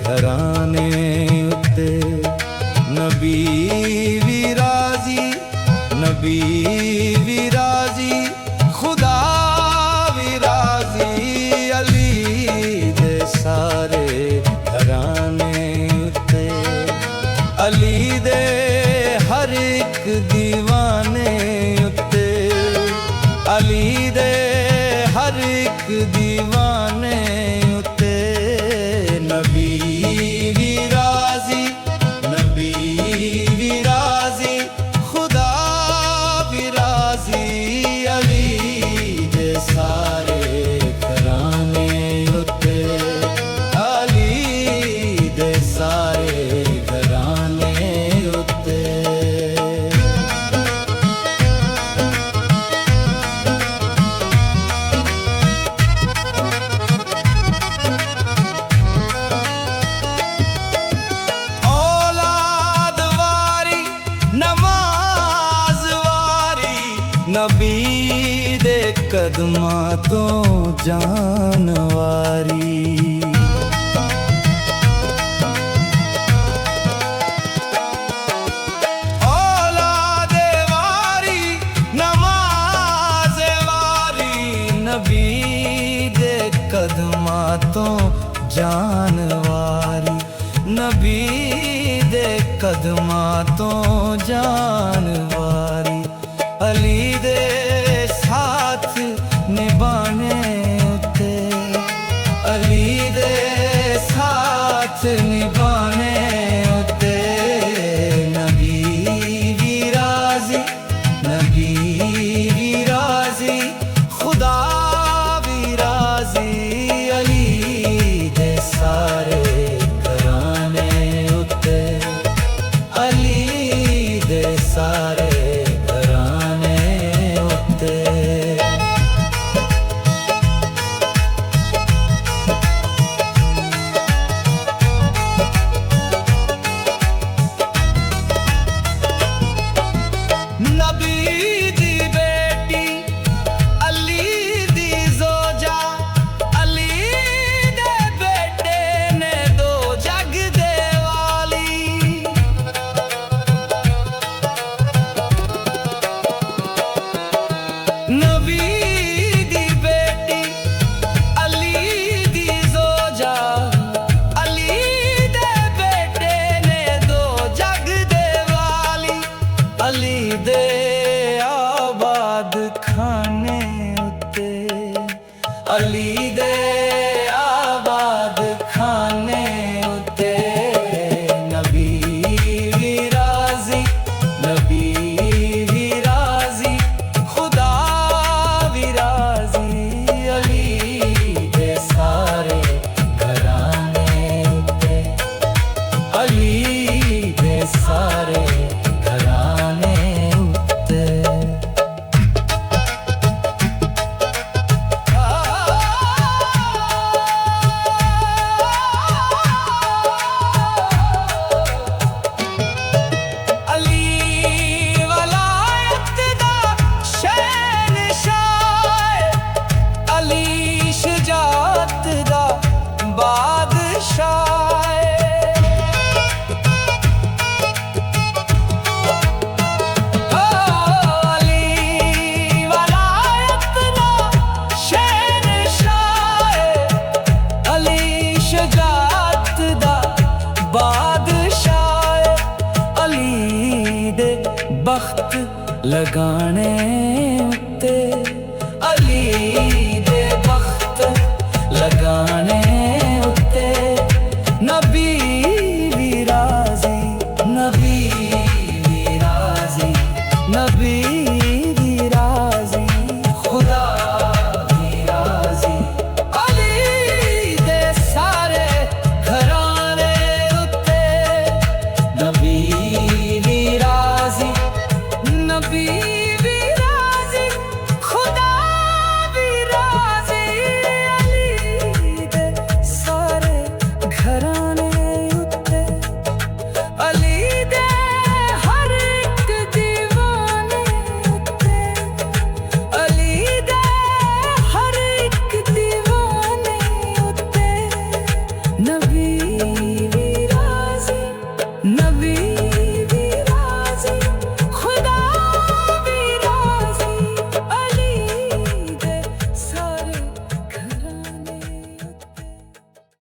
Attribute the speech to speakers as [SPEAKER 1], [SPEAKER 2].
[SPEAKER 1] घराने उत्ते नबी भी राजी, नबी भी राजी, खुदा भी राजी। अली दे सारे घराने उत्ते, अली दे हर एक दीवाने उत्ते, अली दे हर एक दीवाने उत्ते नबी भी राजी, नबी भी राजी, खुदा भी राजी। अली दे सारे घराने उत्ते, अली दे सारे घराने उत्ते। नबी दे कदमां तो जानवारी, औलादे वारी नमाज़े वारी। नबी दे कदमां तो जानवारी, नबी दे कदमां तो जानवारी। अली दे साथ निभाने उत्ते, अली दे साथ निभाने उत्ते नबी भी राजी, नबी भी राजी, खुदा भी राजी। अली दे सारे घराने उत्ते, अली दे सारे अली दे आबाद खाने उत्ते, अली दे आबाद खाने उत्ते नबी भी राजी, नबी भी राजी, खुदा भी राजी। अली दे सारे घराने उत्ते, अली दे सारे बख्त लगाने उत्ते, अली दे बख्त लगाने उत्ते नबी भी राजी, नबी भी राजी, नबी भी राजी, खुदा भी राजी। अली दे सारे घराने उत्ते नबी भी राजी, नबी भी राजी, खुदा भी राजी। अली दे नबी